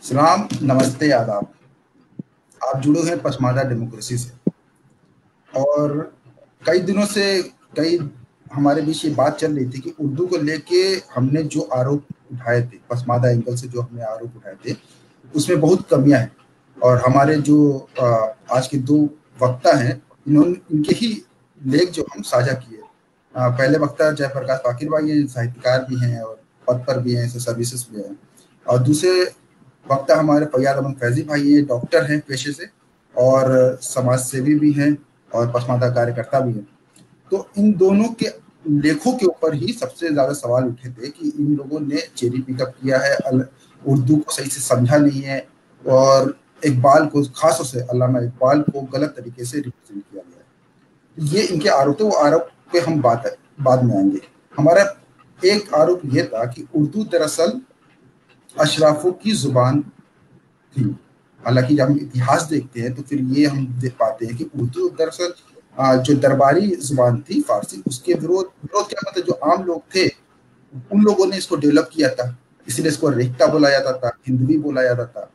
सलाम, नमस्ते, आदाब। आप जुड़े हैं पसमानदा डेमोक्रेसी से और कई दिनों से कई हमारे बीच ये बात चल रही थी कि उर्दू को लेके हमने जो आरोप उठाए थे, पसमानदा एंगल से जो हमने आरोप उठाए थे, उसमें बहुत कमियां हैं। और हमारे जो आज के दो वक्ता हैं, इन्होंने इनके ही लेख जो हम साझा किए। पहले वक्ता जयप्रकाश फाकिर भाई हैं, साहित्यकार भी हैं और पद पर भी हैं, सर्विसेज में हैं। और दूसरे वक्ता हमारे फैयाज अहमद फैजी भाई हैं, डॉक्टर हैं पेशे से और समाज सेवी भी हैं और पसमानदा कार्यकर्ता भी हैं। तो इन दोनों के लेखों के ऊपर ही सबसे ज्यादा सवाल उठे थे कि इन लोगों ने चेरी पिकअप किया है, उर्दू को सही से समझा नहीं है और इकबाल को, खासतौर से अल्लामा इकबाल को गलत तरीके से रिप्रेजेंट किया गया है। ये इनके आरोप थे। वो आरोप पे हम बाद में आएंगे। हमारा एक आरोप ये था कि उर्दू दरअसल अशराफों की जुबान थी। हालांकि जब हम इतिहास देखते हैं तो फिर ये हम देख पाते हैं कि उर्दू दरअसल जो दरबारी जुबान थी फारसी, उसके विरोध क्या मतलब, जो आम लोग थे उन लोगों ने इसको डेवलप किया था, इसलिए इसको रेख्ता बोला जाता था, हिंदवी बोला जाता था।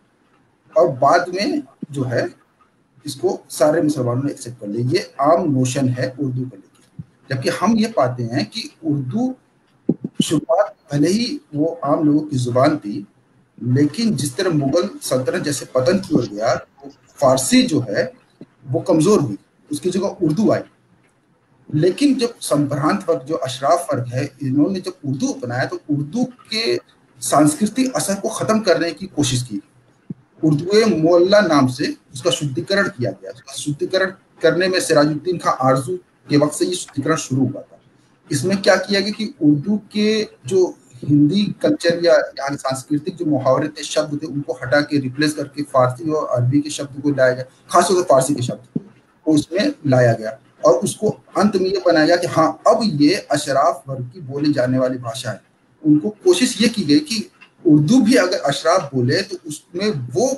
और बाद में जो है इसको सारे मुसलमानों ने एक्सेप्ट कर लिया। ये आम नोशन है उर्दू को लेकर। जबकि हम ये पाते हैं कि उर्दू शुरुआत भले ही वो आम लोगों की जुबान थी, लेकिन जिस तरह मुगल सल्तनत जैसे पतन की ओर गया तो फारसी जो है वो कमजोर हुई, उसकी जगह उर्दू आई। लेकिन जब संभ्रांत वर्ग, जो अशराफ वर्ग है, इन्होंने जब उर्दू अपनाया तो उर्दू के सांस्कृतिक असर को खत्म करने की कोशिश की। उर्दू मोल्ला नाम से उसका शुद्धिकरण किया गया। उसका शुद्धिकरण करने में सिराजुद्दीन खां आरजू के वक्त से ये शुद्धिकरण शुरू हुआ था। इसमें क्या किया गया कि उर्दू के जो हिंदी कल्चर या यहाँ सांस्कृतिक जो मुहावरे थे, शब्द थे, उनको हटा के रिप्लेस करके फारसी और अरबी के शब्द को लाया गया, खासतौर से फारसी के शब्द को उसमें लाया गया। और उसको अंत में ये बनाया गया कि हाँ, अब ये अशराफ वर्ग की बोली जाने वाली भाषा है। उनको कोशिश ये की गई कि उर्दू भी अगर अशराफ बोले तो उसमें वो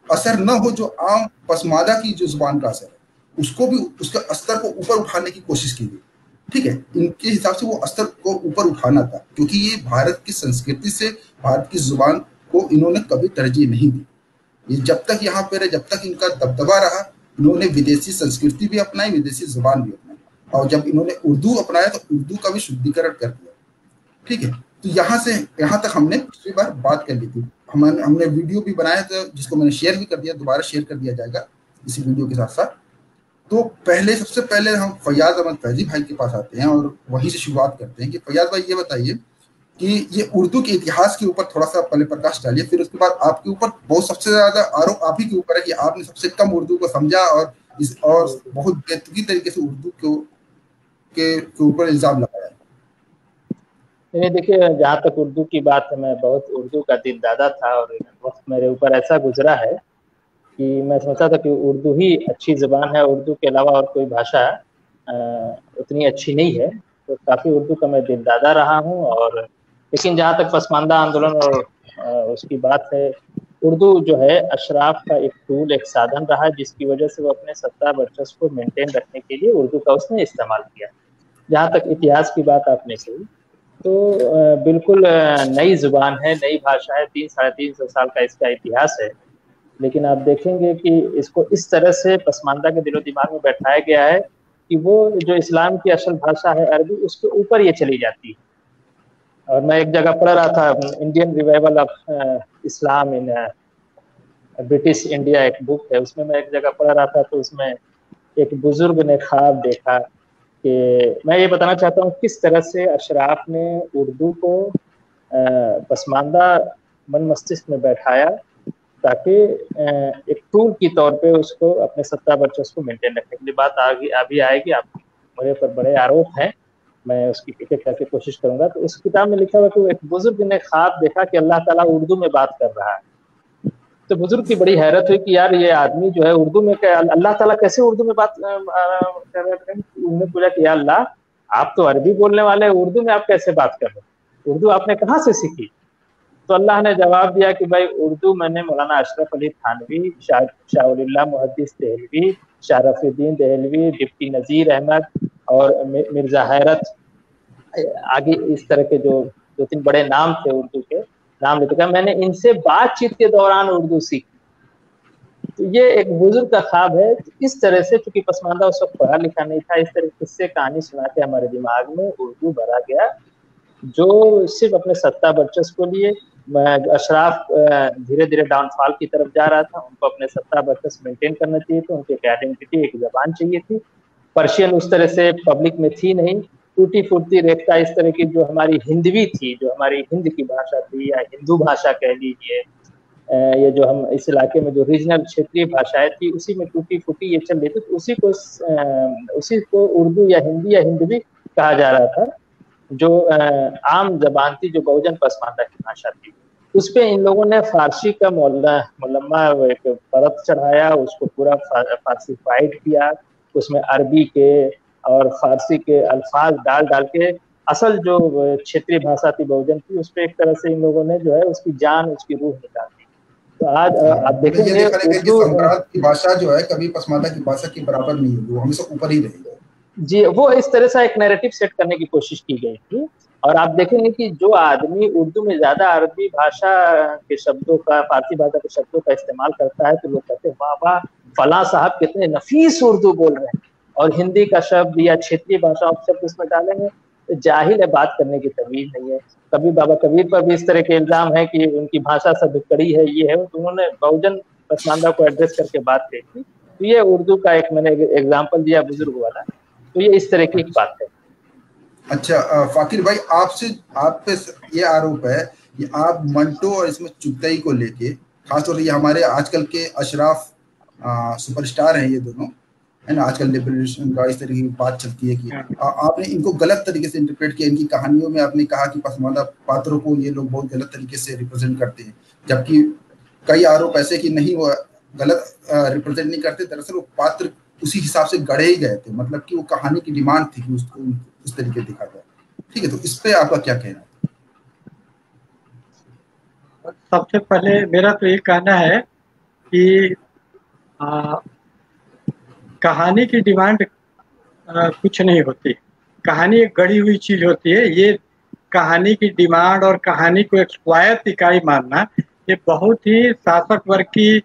असर न हो जो आम पसमानदा की जो जुबान का असर है, उसको भी, उसके स्तर को ऊपर उठाने की कोशिश की गई। ठीक है, इनके हिसाब से वो स्तर को ऊपर उठाना था, क्योंकि ये भारत की संस्कृति से, भारत की जुबान को इन्होंने कभी तरजीह नहीं दी। ये जब तक यहाँ पे रहे, जब तक इनका दबदबा रहा, इन्होंने विदेशी संस्कृति भी अपनाई, विदेशी जुबान भी अपनाई। और जब इन्होंने उर्दू अपनाया तो उर्दू का भी शुद्धिकरण कर दिया। ठीक है, तो यहाँ से यहाँ तक हमने पिछली बार बात कर ली थी। हमने वीडियो भी बनाया था जिसको मैंने शेयर भी कर दिया, दोबारा शेयर कर दिया जाएगा इसी वीडियो के साथ साथ। तो सबसे पहले हम फैयाज अहमद फैजी भाई के पास आते हैं और वहीं से शुरुआत करते हैं कि फैयाज भाई ये बताइए कि ये उर्दू के इतिहास के ऊपर थोड़ा सा पहले प्रकाश डालिए, फिर उसके बाद आपके ऊपर बहुत सबसे ज्यादा आरोप आप ही के ऊपर है कि आपने सबसे कम उर्दू को समझा और बहुत बेतुकी तरीके से उर्दू के ऊपर इल्जाम लगाया। नहीं, देखिए, जहाँ तक उर्दू की बात है, मैं बहुत उर्दू का दिलदादा था और वक्त मेरे ऊपर ऐसा गुजरा है कि मैं सोचा था कि उर्दू ही अच्छी ज़बान है, उर्दू के अलावा और कोई भाषा उतनी अच्छी नहीं है। तो काफ़ी उर्दू का मैं दिलदादा रहा हूँ। और लेकिन जहाँ तक पसमानदा आंदोलन और उसकी बात है, उर्दू जो है अशराफ का एक टूल, एक साधन रहा है, जिसकी वजह से वो अपने सत्ता वर्चस्व को मेंटेन रखने के लिए उर्दू का उसने इस्तेमाल किया। जहाँ तक इतिहास की बात आपने कही, तो बिल्कुल नई जुबान है, नई भाषा है, 300-350 साल का इसका इतिहास है। लेकिन आप देखेंगे कि इसको इस तरह से पसमानदा के दिलो दिमाग में बैठाया गया है कि वो जो इस्लाम की असल भाषा है अरबी, उसके ऊपर ये चली जाती है। और मैं एक जगह पढ़ रहा था, Indian revival of Islam in British India, एक बुक है, उसमें मैं एक जगह पढ़ रहा था, तो उसमें एक बुजुर्ग ने ख्वाब देखा कि मैं ये बताना चाहता हूँ किस तरह से अशराफ ने उर्दू को पसमानदा मन मस्तिष्क में बैठाया, ताकि एक टूल की तौर पे उसको अपने सत्ता वर्चस्व को मेंटेन रखने के लिए। बात अभी आएगी, आप मेरे पर बड़े आरोप हैं, मैं उसकी एक एक करके कोशिश करूंगा। तो उस किताब में लिखा हुआ कि एक बुजुर्ग ने ख्वाब देखा कि अल्लाह ताला उर्दू में बात कर रहा है। तो बुजुर्ग की बड़ी हैरत हुई कि यार, ये आदमी जो है उर्दू में, अल्लाह ताला कैसे उर्दू में बात कर रहे हैं। उन्होंने पूछा कि या अल्लाह, आप तो अरबी बोलने वाले हैं, उर्दू में आप कैसे बात कर रहे हैं, उर्दू आपने कहाँ से सीखी। तो अल्लाह ने जवाब दिया कि भाई, उर्दू मैंने मौलाना अशरफ अली थानवी, शाह मुहद्दिस देहलवी, शरफुद्दीन देहलवी, डिप्टी नज़ीर अहमद और मिर्जा हैरत, आगे इस तरह के जो 2-3 बड़े नाम थे उर्दू के, नाम लेते कहा मैंने इनसे बातचीत के दौरान उर्दू सीखी। तो ये एक बुजुर्ग का ख्वाब है। इस तरह से, चूंकि पसमानदा उस वक्त पढ़ा लिखा नहीं था, इस तरह किस्से कहानी सुना के हमारे दिमाग में उर्दू भरा गया, जो सिर्फ अपने सत्ता वर्चस्व को लिए अशराफ धीरे धीरे डाउनफॉल की तरफ जा रहा था। उनको अपने सत्ता वर्चस्व मेंटेन करना चाहिए था, उनकी एक आइडेंटिटी, एक जबान चाहिए थी। पर्शियन उस तरह से पब्लिक में थी नहीं, टूटी फूटती रेखता इस तरह की जो हमारी हिंदवी थी, जो हमारी हिंद की भाषा थी या हिंदू भाषा कह लीजिए, ये जो हम इस इलाके में जो रीजनल क्षेत्रीय भाषाएं थी उसी में टूटी फूटी ये चल रही थी। तो उसी को उर्दू या हिंदवी कहा जा रहा था, जो आम जबान थी, जो बहुजन पसमानदा की भाषा थी। उस पे इन लोगों ने फारसी का मुलम्मा एक परत चढ़ाया, उसको पूरा फारसीफाइड किया, उसमें अरबी के और फारसी के अल्फाज डाल डाल के असल जो क्षेत्रीय भाषा थी बहुजन की, उस पर एक तरह से इन लोगों ने जो है उसकी जान, उसकी रूह निकाल दी। तो आज आप देखेंगे उर्दू की भाषा जो है कभी पसमानदा की भाषा के बराबर नहीं होगी, वो हमेशा ऊपर ही रहेगी। जी, वो इस तरह से एक नैरेटिव सेट करने की कोशिश की गई थी। और आप देखेंगे कि जो आदमी उर्दू में ज्यादा अरबी भाषा के शब्दों का, फारसी भाषा के शब्दों का इस्तेमाल करता है, तो लोग कहते हैं वाह वाह फला साहब कितने नफीस उर्दू बोल रहे हैं। और हिंदी का शब्द या क्षेत्रीय भाषा शब्द उसमें डालेंगे तो जाहिल है, बात करने की तमीज नहीं है। कभी बाबा कबीर पर भी इस तरह के इल्जाम है कि उनकी भाषा सदकड़ी है, ये है। तो उन्होंने बहुजन पसमानदा को एड्रेस करके बात कही थी। तो ये उर्दू का एक मैंने एग्जाम्पल दिया बुजुर्ग वाला, तो ये इस तरह की एक बात है। अच्छा फाकिर भाई, आप पे ये आरोप है कि आप मंटो और इसमें चुगताई को लेके, खासतौर से ये हमारे आजकल के अशराफ सुपरस्टार हैं ये दोनों, है ना, आजकल लिबरेशन का इस तरह की बात चलती है कि आपने इनको गलत तरीके से इंटरप्रेट किया। इनकी कहानियों में आपने कहा कि पसमानदा पात्रों को ये लोग बहुत गलत तरीके से रिप्रेजेंट करते हैं, जबकि कई आरोप ऐसे कि नहीं, वो गलत रिप्रेजेंट नहीं करते। दरअसल वो पात्र उसी हिसाब से गढ़े ही गए थे, मतलब कि वो कहानी की डिमांड थी कि उसको उस तरीके दिखा जाए। ठीक है, तो इस पे आपका क्या कहना है? सबसे पहले मेरा तो ये कहना है कि कहानी की डिमांड कुछ नहीं होती। कहानी एक गढ़ी हुई चीज होती है। ये कहानी की डिमांड और कहानी को एक स्वायत्त इकाई मानना, ये बहुत ही शासक वर्ग की,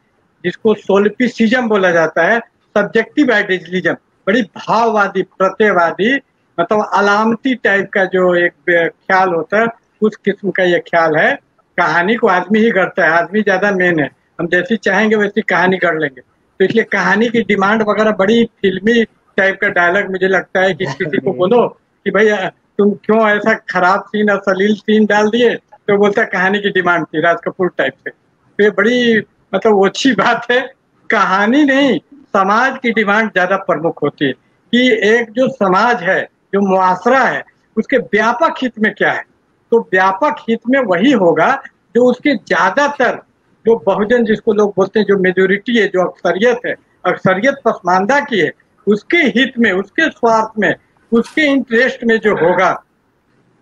जिसको सोल्पिसिज्म बोला जाता है, सब्जेक्टिव आइडियलिज्म, बड़ी भाववादी, प्रत्ययवादी, मतलब अलामती टाइप का जो एक ख्याल होता है, उस किस्म का ये ख्याल है। कहानी को आदमी ही गढ़ता है, आदमी ज्यादा मेन है। हम जैसी चाहेंगे वैसी कहानी गढ़ लेंगे। तो इसलिए कहानी की डिमांड वगैरह बड़ी फिल्मी टाइप का डायलॉग मुझे लगता है कि किसी को बोलो कि भाई तुम क्यों ऐसा खराब सीन, अश्लील सीन डाल दिए, तो बोलता है कहानी की डिमांड थी, राज कपूर टाइप से। तो ये बड़ी मतलब अच्छी बात है। कहानी नहीं, समाज की डिमांड ज्यादा प्रमुख होती है कि एक जो समाज है, जो मुआसरा है, उसके व्यापक हित में क्या है। तो व्यापक हित में वही होगा जो उसके ज्यादातर जो बहुजन, जिसको लोग बोलते हैं, जो मेजोरिटी है, जो अक्सरियत है, अक्सरियत पसमानदा की है, उसके हित में, उसके स्वार्थ में, उसके इंटरेस्ट में जो होगा,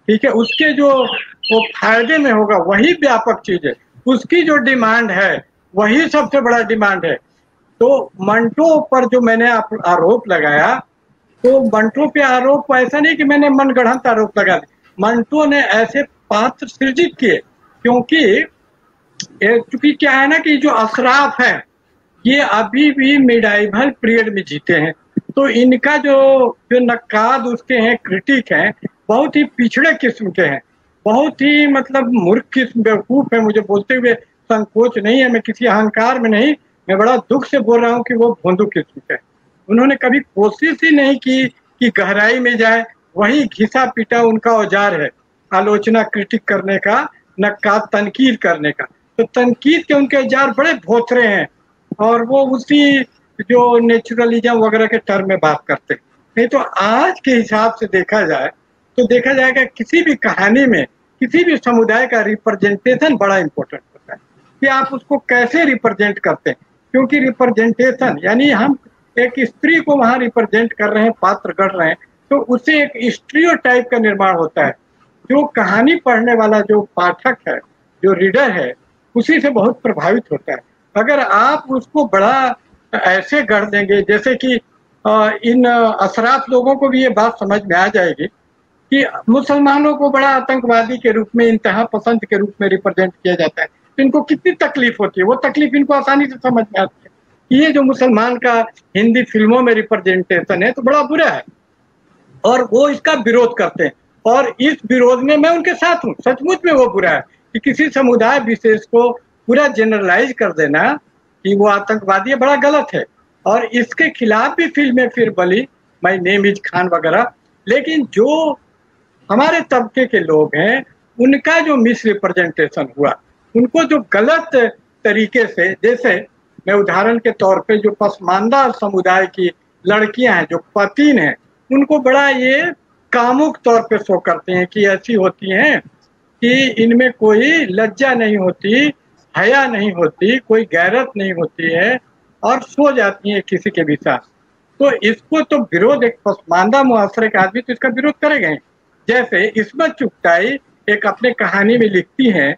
ठीक है, उसके जो वो फायदे में होगा, वही व्यापक चीज है। उसकी जो डिमांड है वही सबसे बड़ा डिमांड है। तो मंटो पर जो मैंने आरोप लगाया, तो मंटो पे आरोप ऐसा नहीं कि मैंने मनगढ़ंत आरोप लगा दिया। मंटो ने ऐसे पात्र सृजित किए, क्योंकि चूंकि क्या है ना कि जो अशराफ है ये अभी भी मिडाइवल पीरियड में जीते हैं। तो इनका जो नक्काद उसके हैं, क्रिटिक हैं, बहुत ही पिछड़े किस्म के हैं, बहुत ही मतलब मूर्ख किस्म, बेवकूफ है। मुझे बोलते हुए संकोच नहीं है, मैं किसी अहंकार में नहीं, मैं बड़ा दुख से बोल रहा हूँ कि वो भोंदू किस्म के। उन्होंने कभी कोशिश ही नहीं की कि गहराई में जाए। वही घिसा पीटा उनका औजार है आलोचना, क्रिटिक करने का, नक्काद, तनकीद करने का। तो तनकीद के उनके औजार बड़े भोथरे हैं और वो उसी जो नेचुरलिज्म वगैरह के टर्म में बात करते हैं। नहीं तो आज के हिसाब से देखा जाए तो देखा जाएगा किसी भी कहानी में किसी भी समुदाय का रिप्रेजेंटेशन बड़ा इंपॉर्टेंट होता है कि आप उसको कैसे रिप्रेजेंट करते हैं। क्योंकि रिप्रेजेंटेशन यानी हम एक स्त्री को वहां रिप्रेजेंट कर रहे हैं, पात्र कर रहे हैं, तो उससे एक स्टीरियोटाइप का निर्माण होता है। जो कहानी पढ़ने वाला जो पाठक है, जो रीडर है, उसी से बहुत प्रभावित होता है। अगर आप उसको बड़ा ऐसे गढ़ देंगे, जैसे कि इन अशराफ लोगों को भी ये बात समझ में आ जाएगी कि मुसलमानों को बड़ा आतंकवादी के रूप में, इंतहा पसंद के रूप में रिप्रेजेंट किया जाता है, तो इनको कितनी तकलीफ होती है। वो तकलीफ इनको आसानी से समझ में आती है। ये जो मुसलमान का हिंदी फिल्मों में रिप्रेजेंटेशन है तो बड़ा बुरा है, और वो इसका विरोध करते हैं, और इस विरोध में मैं उनके साथ हूँ। सचमुच में वो बुरा है कि किसी समुदाय विशेष को पूरा जनरलाइज कर देना कि वो आतंकवादी है, बड़ा गलत है। और इसके खिलाफ भी फिल्में फिर बनी, माय नेम इज खान वगैरह। लेकिन जो हमारे तबके के लोग हैं उनका जो मिस रिप्रेजेंटेशन हुआ, उनको जो गलत तरीके से, जैसे मैं उदाहरण के तौर पे जो पसमानदा समुदाय की लड़कियां हैं, जो पतीन हैं, उनको बड़ा ये कामुक तौर पे शो करते हैं कि ऐसी होती हैं कि इनमें कोई लज्जा नहीं होती, हया नहीं होती, कोई गैरत नहीं होती है, और सो जाती हैं किसी के भी साथ। तो इसको तो विरोध, एक पसमानदा मुआशरे का आदमी तो इसका विरोध करेगा ही। जैसे इस्मत चुगताई एक अपने कहानी में लिखती हैं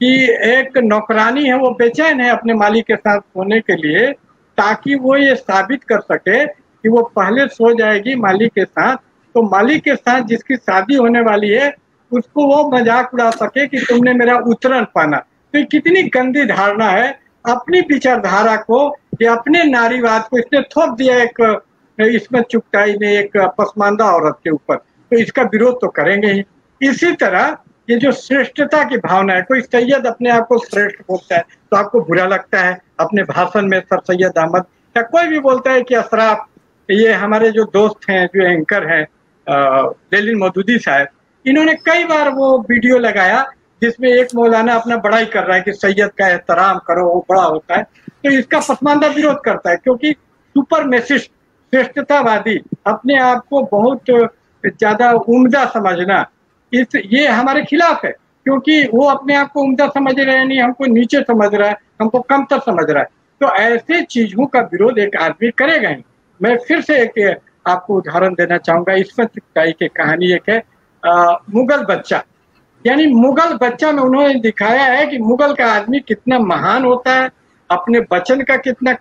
कि एक नौकरानी है, वो बेचैन है अपने मालिक के साथ सोने के लिए, ताकि वो ये साबित कर सके कि वो पहले सो जाएगी मालिक के साथ, तो मालिक के साथ जिसकी शादी होने वाली है उसको वो मजाक उड़ा सके कि तुमने मेरा उतरन पाना। तो ये कितनी गंदी धारणा है, अपनी विचारधारा को या अपने नारीवाद को इसने थोप दिया एक इस्मत चुगताई ने एक पसमानदा औरत के ऊपर। तो इसका विरोध तो करेंगे ही। इसी तरह ये जो श्रेष्ठता की भावना है, कोई सैयद अपने आप को श्रेष्ठ बोलता है तो आपको बुरा लगता है। अपने भाषण में सर सैयद अहमद या कोई भी बोलता है कि अशराफ, ये हमारे जो दोस्त हैं, जो एंकर हैं लेलिन मौदूदी साहब, इन्होंने कई बार वो वीडियो लगाया जिसमें एक मौलाना अपना बड़ाई कर रहा है कि सैयद का एहतराम करो, वो बड़ा होता है। तो इसका पसमानदा विरोध करता है, क्योंकि सुपरमेसिस्ट, श्रेष्ठतावादी, अपने आप को बहुत ज्यादा उम्दा समझना, ये हमारे खिलाफ है। क्योंकि वो अपने आप को उम्दा समझ रहे हैं, नहीं हमको नीचे समझ रहा है, हमको कमतर समझ रहा है। तो ऐसे चीजों का विरोध एक आदमी करेगा ही। मैं फिर से एक आपको उदाहरण देना चाहूंगा। इस्मत चुगताई की कहानी एक है मुगल बच्चा। यानी मुगल बच्चा में उन्होंने दिखाया है कि मुगल का आदमी कितना महान होता है, अपने वचन का कितना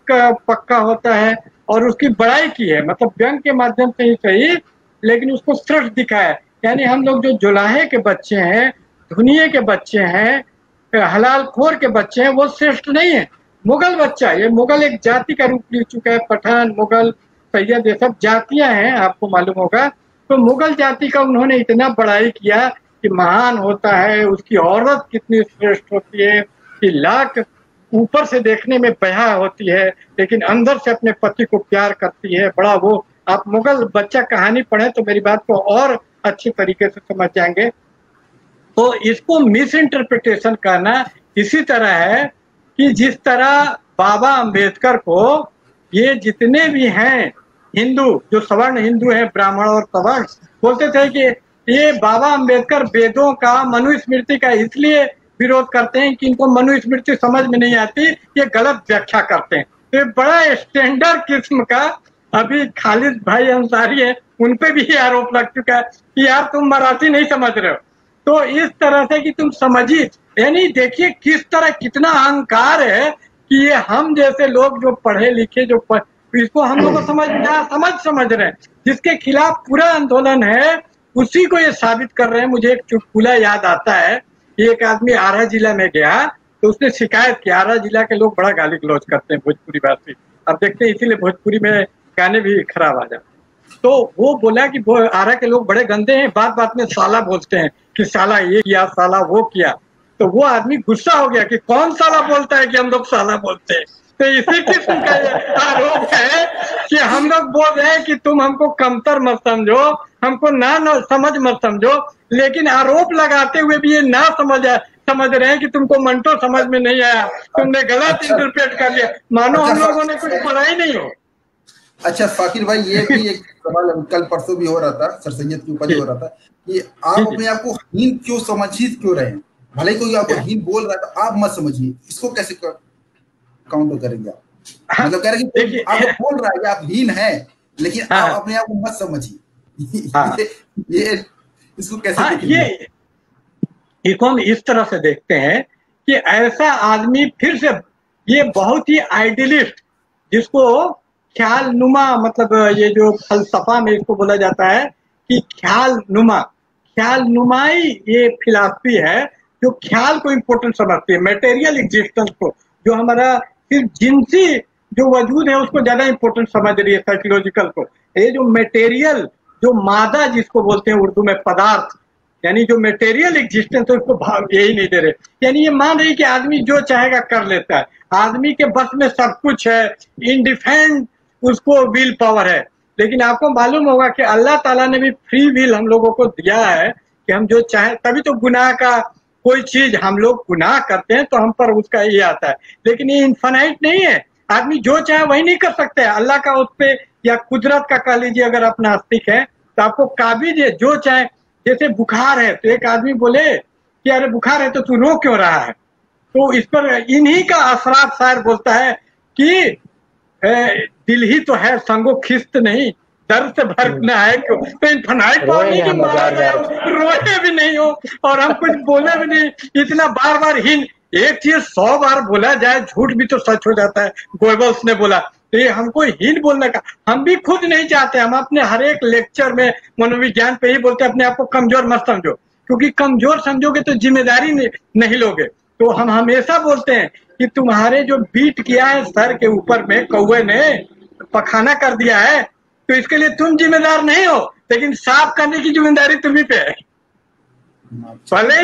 पक्का होता है, और उसकी बड़ाई की है, मतलब व्यंग के माध्यम से ही सही, लेकिन उसको श्रेष्ठ दिखाया है। यानी हम लोग जो जुलाहे के बच्चे हैं, धुनिये के बच्चे हैं, हलाल खोर के बच्चे हैं, वो श्रेष्ठ नहीं है। मुगल बच्चा, ये मुगल एक जाति का रूप ले चुका है। पठान, मुगल, सैयद, ये सब जातियां हैं, आपको मालूम होगा। तो मुगल जाति का उन्होंने इतना बड़ाई किया कि महान होता है, उसकी औरत कितनी श्रेष्ठ होती है कि लाख ऊपर से देखने में बया होती है, लेकिन अंदर से अपने पति को प्यार करती है। बड़ा वो, आप मुगल बच्चा कहानी पढ़े तो मेरी बात को और अच्छी तरीके से समझ जाएंगे। तो इसको मिस इंटरप्रिटेशन करना इसी तरह है कि जिस तरह बाबा अंबेडकर को ये जितने भी हैं हिंदू, जो सवर्ण हिंदू हैं, ब्राह्मण और सवर्ण, बोलते थे कि ये बाबा अंबेडकर वेदों का, मनुस्मृति का इसलिए विरोध करते हैं कि इनको मनुस्मृति समझ में नहीं आती, ये गलत व्याख्या करते हैं। तो बड़ा स्टैंडर्ड किस्म का, अभी खालिद भाई अंसारी है, उनपे भी ये आरोप लग चुका है कि यार तुम मराठी नहीं समझ रहे हो। तो इस तरह से कि तुम समझिए, यानी देखिए किस तरह, कितना अहंकार है कि ये हम जैसे लोग जो पढ़े लिखे, जो इसको हम लोग को समझ रहे हैं, जिसके खिलाफ पूरा आंदोलन है, उसी को ये साबित कर रहे हैं। मुझे एक चुटकुला याद आता है। एक आदमी आरा जिला में गया तो उसने शिकायत की, आरा जिला के लोग बड़ा गाली गलौज करते हैं भोजपुरी भाषी, अब देखते हैं इसीलिए भोजपुरी में गाने भी खराब आ जाते। तो वो बोला कि आरा के लोग बड़े गंदे हैं, बात बात में साला बोलते हैं कि साला ये किया, साला वो किया। तो वो आदमी गुस्सा हो गया कि कौन साला बोलता है कि हम लोग साला बोलते हैं। तो इसी किस्म का आरोप है कि हम लोग बोल रहे हैं कि तुम हमको कमतर मत समझो, हमको ना समझ मत समझो, लेकिन आरोप लगाते हुए भी ये ना समझ रहे हैं कि तुमको मंटो समझ में नहीं आया, तुमने गलत इंटरप्रेट कर लिया, मानो हम लोगों ने कुछ पढ़ा ही नहीं हो। अच्छा फाकिर भाई, ये भी एक सवाल कल परसों भी हो रहा था, सर सैयद के ऊपर हो रहा था कि आप अपने आप को हीन क्यों समझिए, क्यों रहे हैं? भले कोई आपको हीन बोल रहा है तो आप मत समझिए, इसको कैसे काउंटर करेंगे आप? मतलब कह रहे हैं कि आपको बोल रहा है कि आप हीन हैं, लेकिन आप अपने आप को मत समझिए। ये इसको कैसे देखेंगे? इसको हम इस तरह से देखते हैं कि ऐसा आदमी फिर से, ये बहुत ही आइडियलिस्ट, जिसको ख्याल नुमा, मतलब ये जो फलसफा में इसको बोला जाता है कि ख्याल नुमा, ख्याल नुमाई ये फिलॉसफी है जो ख्याल को इम्पोर्टेंट समझती है, मटेरियल एग्जिस्टेंस को, जो हमारा सिर्फ जिनसी जो वजूद है उसको ज्यादा इम्पोर्टेंट समझ रही है, साइकोलॉजिकल को। ये जो मटेरियल, जो मादा जिसको बोलते हैं उर्दू में पदार्थ, यानी जो मटेरियल एग्जिस्टेंस है उसको भाव यही नहीं दे रहे। यानी ये मान रही कि आदमी जो चाहेगा कर लेता है, आदमी के बस में सब कुछ है, इंडिफेंड उसको विल पावर है। लेकिन आपको मालूम होगा कि अल्लाह ताला ने भी फ्री विल हम लोगों को दिया है कि हम जो चाहे, तभी तो गुनाह का कोई चीज हम लोग गुनाह करते हैं तो हम पर उसका ये आता है, लेकिन ये इन्फानाइट नहीं है। आदमी जो चाहे वही नहीं कर सकते है। अल्लाह का उस पे या कुदरत का कह लीजिए, अगर आप नास्तिक है तो आपको काबिज है जो चाहे। जैसे बुखार है तो एक आदमी बोले कि अरे बुखार है तो तू रो क्यों रहा है, तो इस पर इन्हीं का असराफ शायर बोलता है कि दिल ही तो है संगो खिस्त नहीं, दर्द से भरना है क्यों। तो इन्फानाइट पावर नहीं कि मारा गया रोए भी नहीं हो और हम कुछ बोले भी नहीं। इतना बार बार ही एक चीज 100 बार बोला जाए झूठ भी तो सच हो जाता है। गोएबल्स ने बोला तो ये हमको हिल बोलने का हम भी खुद नहीं चाहते। हम अपने हर एक लेक्चर में मनोविज्ञान पे ही बोलते हैं अपने आप को कमजोर मत समझो, क्योंकि कमजोर समझोगे तो जिम्मेदारी नहीं लोगे। तो हम हमेशा बोलते हैं कि तुम्हारे जो बीट किया है सर के ऊपर में कौवे ने पखाना कर दिया है तो इसके लिए तुम जिम्मेदार नहीं हो, लेकिन साफ करने की जिम्मेदारी तुम्ही पे है। भले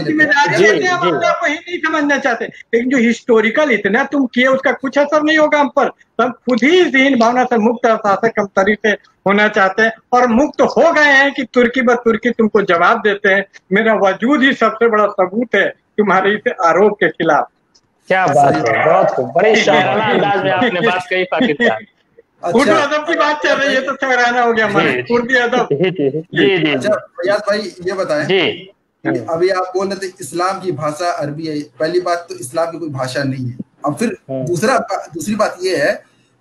जिम्मेदारी हम अपने आप को ही नहीं समझना चाहते, लेकिन जो हिस्टोरिकल इतना तुम किए उसका कुछ असर नहीं होगा हम पर। तो हम खुद ही दीन भावना से मुक्त अर्थात कमतरी से होना चाहते हैं और मुक्त हो गए हैं कि तुर्की ब तुर्की तुमको जवाब देते हैं। मेरा वजूद ही सबसे बड़ा सबूत है तुम्हारे इस आरोप के खिलाफ। क्या बात है, बहुत खूब, बड़े शायराना अंदाज में आपने बात कही पाकिस्तान। उर्दू अदब की बात चल रही है तो शायराना हो गया हमारे उर्दू अदब। जी। अच्छा फैयाज भाई ये बताएं जी, अभी आप बोल रहे थे इस्लाम की भाषा अरबी है। पहली बात तो इस्लाम की कोई भाषा नहीं है। अब फिर दूसरी बात ये है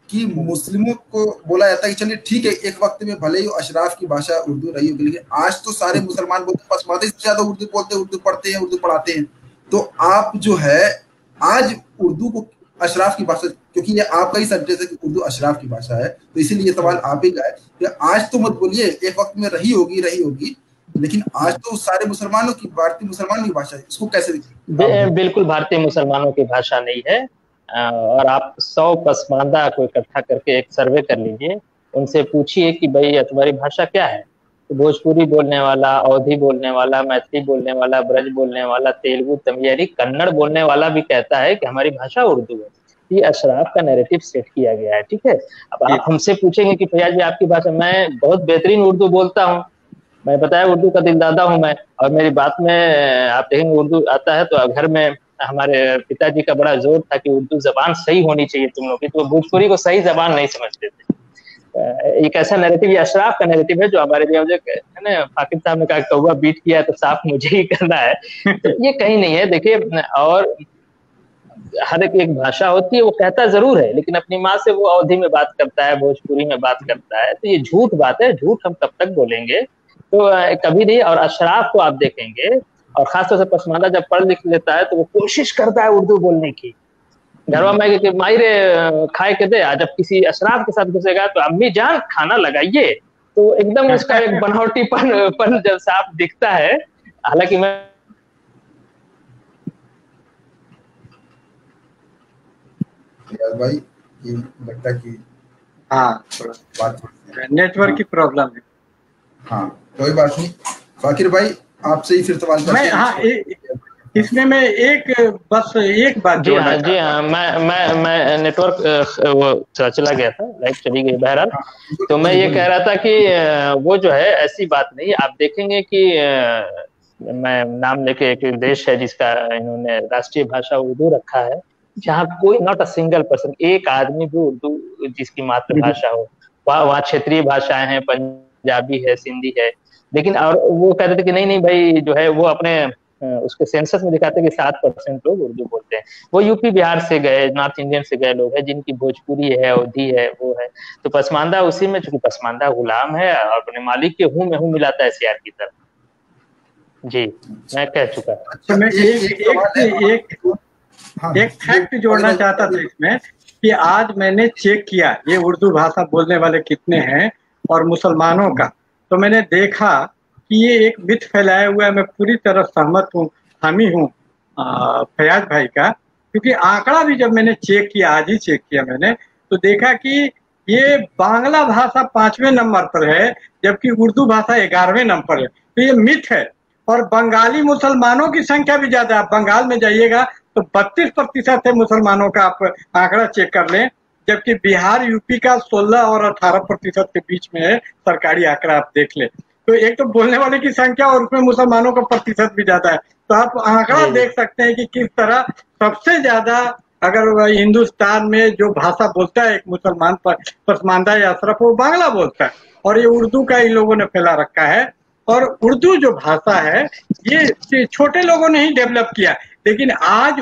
कि मुस्लिमों को बोला जाता है कि चलिए ठीक है एक वक्त में भले ही अशराफ की भाषा उर्दू रही होगी, लेकिन आज तो सारे मुसलमान बोलते हैं, पसमानदे से ज्यादा उर्दू बोलते हैं, उर्दू पढ़ते हैं, उर्दू पढ़ाते हैं। तो आप जो है आज उर्दू को अशराफ की भाषा, क्योंकि ये आपका ही सब्जेक्ट है कि उर्दू अशराफ की भाषा है, तो इसीलिए ये सवाल आप ही का है कि आज तो मत बोलिए एक वक्त में रही होगी, लेकिन आज तो सारे मुसलमानों की, भारतीय मुसलमानों की भाषा है, इसको कैसे? बिल्कुल भारतीय मुसलमानों की भाषा नहीं है। और आप 100 पसमानदा को इकट्ठा करके एक सर्वे कर लीजिए, उनसे पूछिए कि भाई तुम्हारी भाषा क्या है, तो भोजपुरी बोलने वाला, अवधी बोलने वाला, मैथिली बोलने वाला, ब्रज बोलने वाला, तेलुगु, तमिलियन, कन्नड़ बोलने वाला भी कहता है कि हमारी भाषा उर्दू है। ये अशराफ का नैरेटिव सेट किया गया है, ठीक है। अब आप हमसे पूछेंगे कि फैयाज जी आपकी भाषा, मैं बहुत बेहतरीन उर्दू बोलता हूँ, मैं बताया उर्दू का दिलदादा हूँ मैं, और मेरी बात में आप देखेंगे उर्दू आता है तो घर में हमारे पिताजी का बड़ा जोर था कि उर्दू जबान सही होनी चाहिए तुम लोग की, तो भोजपुरी को सही जबान नहीं समझते थे। एक ऐसा नैरेटिव, ये अशराफ का नैरेटिव है जो हमारे लिए है ना। फाकिद साहब ने कहा कौवा बीट किया तो साफ मुझे ही करना है, तो ये कहीं नहीं है। देखिए, और हर एक भाषा होती है, वो कहता जरूर है लेकिन अपनी माँ से वो अवधी में बात करता है, भोजपुरी में बात करता है, तो ये झूठ बात है। झूठ हम कब तक बोलेंगे, तो कभी नहीं। और अशराफ को आप देखेंगे, और खासतौर से पसमानदा जब पढ़ लिख लेता है तो वो कोशिश करता है उर्दू बोलने की। घरवा में कि मायरे खाए के दे, जब किसी अशराफ के साथ घुसेगा तो अम्मी जान खाना लगाइए, तो एकदम उसका एक बनावटीपन जब साफ दिखता है। हालांकि मैं भाई ये लगता कि बात नेटवर्क की प्रॉब्लम है। हाँ कोई बात नहीं। फाकिर भाई आपसे ही फिर सवाल करते हैं। इसमें मैं एक बात जी हाँ, मैं नेटवर्क वो चला गया था, लाइट चली गई बहरहाल। तो मैं ये कह रहा था कि वो जो है ऐसी बात नहीं। आप देखेंगे कि मैं नाम लेके, एक देश है जिसका इन्होंने राष्ट्रीय भाषा उर्दू रखा है, जहाँ कोई नॉट अ सिंगल पर्सन, एक आदमी भी उर्दू जिसकी मातृभाषा हो, वहाँ क्षेत्रीय भाषाएं हैं, पंजाबी है, सिंधी है, लेकिन और वो कहते थे कि नहीं भाई जो है वो अपने उसके सेंसस में दिखाते कि 7% लोग उर्दू बोलते हैं। वो यूपी बिहार से गए, नॉर्थ इंडियन से गए लोग हैं जिनकी भोजपुरी है, अवधी है, वो है। तो पसमानदा उसी में, चूंकि पसमानदा गुलाम है और अपने मालिक के हूँ में हूँ मिलाता है सियार की तरफ। जी मैं कह चुका। तो मैं एक फैक्ट जोड़ना चाहता था इसमें कि आज मैंने चेक किया ये उर्दू भाषा बोलने वाले कितने हैं और मुसलमानों का, तो मैंने देखा कि ये एक मिथ फैलाया हुआ है। मैं पूरी तरह सहमत हूँ, हामी हूँ फयाज भाई का, क्योंकि आंकड़ा भी जब मैंने चेक किया, आज ही चेक किया मैंने, तो देखा कि ये बांग्ला भाषा 5वें नंबर पर है, जबकि उर्दू भाषा 11वें नंबर पर है। तो ये मिथ है। और बंगाली मुसलमानों की संख्या भी ज्यादा है। आप बंगाल में जाइएगा तो 32% है मुसलमानों का, आप आंकड़ा चेक कर लें, जबकि बिहार यूपी का 16 और 18% के बीच में है। सरकारी आंकड़ा आप देख लें, तो एक तो बोलने वाले की संख्या और उसमें मुसलमानों का प्रतिशत भी ज्यादा है। तो आप आंकड़ा देख सकते हैं कि किस तरह सबसे ज्यादा अगर हिंदुस्तान में जो भाषा बोलता है एक मुसलमान पसमानदा या अशरफ, वो बांग्ला बोलता है, और ये उर्दू का इन लोगों ने फैला रखा है। और उर्दू जो भाषा है ये छोटे लोगों ने ही डेवलप किया, लेकिन आज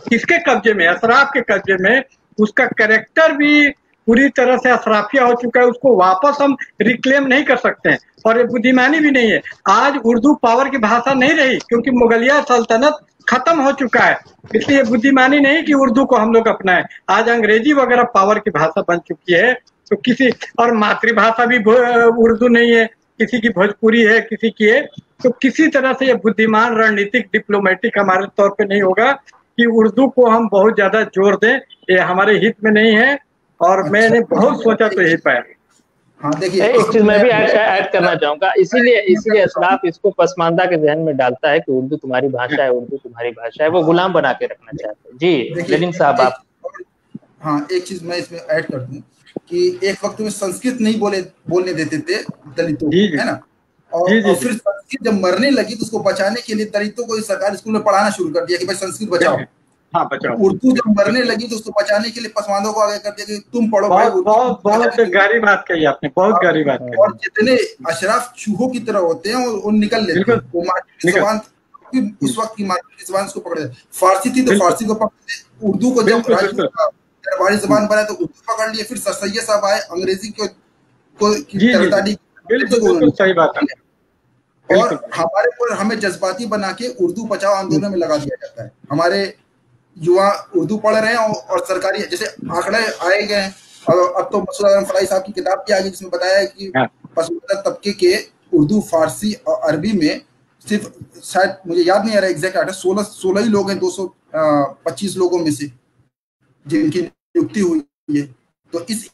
किसके कब्जे में, अशराफ के कब्जे में। उसका कैरेक्टर भी पूरी तरह से अशराफिया हो चुका है, उसको वापस हम रिक्लेम नहीं कर सकते हैं, और ये बुद्धिमानी भी नहीं है। आज उर्दू पावर की भाषा नहीं रही, क्योंकि मुगलिया सल्तनत खत्म हो चुका है, इसलिए बुद्धिमानी नहीं कि उर्दू को हम लोग अपनाएं। आज अंग्रेजी वगैरह पावर की भाषा बन चुकी है, तो किसी और मातृभाषा भी उर्दू नहीं है, किसी की भोजपुरी है, किसी की है। तो किसी तरह से ये बुद्धिमान रणनीतिक डिप्लोमेटिक हमारे तौर पे नहीं होगा कि उर्दू को हम बहुत ज्यादा जोर दें, ये हमारे हित में नहीं है। और मैंने बहुत सोचा तो यही पाया। हाँ देखिए, एक चीज मैं भी ऐड करना चाहूंगा, इसीलिए अशराफ इसको पसमानदा के जहन में डालता है कि उर्दू तुम्हारी भाषा है, उर्दू तुम्हारी भाषा है, वो गुलाम बना के रखना चाहते हैं। जी लेकिन साहब आप। हाँ, एक चीज मैं इसमें ऐड कर दूं कि एक वक्त में संस्कृत नहीं बोलने देते थे दलितों को, है ना, और फिर संस्कृत जब मरने लगी तो उसको बचाने के लिए दलितों को सरकारी स्कूल में पढ़ाना शुरू कर दिया कि भाई संस्कृत बचाओ। हाँ, बचाओ। उर्दू जब मरने लगी तो उसको बचाने के लिए पसमानदों को आगे कर दिया कि तुम पढ़ो भाई। बहुत गहरी बात कही आपने, बहुत गहरी बात कही। और जितने अशराफ चूहों की तरह होते हैं वो निकल लेते हैं, वो मातृ जुबान उस वक्त की मातृ जुबान उसको पकड़ लेते। फारसी थी तो फारसी को पकड़, उर्दू को जब दरबारी जुबान बना तो उर्दू पकड़ लिए, फिर सैयद साहब आए, अंग्रेजी को तरताड़ी। बिल्कुल सही बात है। और हमारे पर हमें जज्बाती बना के उर्दू बचाओ आंदोलन में लगा दिया जाता है। हमारे युवा उर्दू पढ़ रहे हैं और सरकारी जैसे आंकड़े आए गए हैं, और अब तो मसूद आजम फलाई साहब की किताब भी आ गई जिसमें बताया है कि पसमानदा तबके के उर्दू, फारसी और अरबी में सिर्फ, शायद मुझे याद नहीं आ रहा एग्जैक्ट आंकड़ा, 16 ही लोग हैं 225 लोगों में से जिनकी नियुक्ति हुई है। तो इस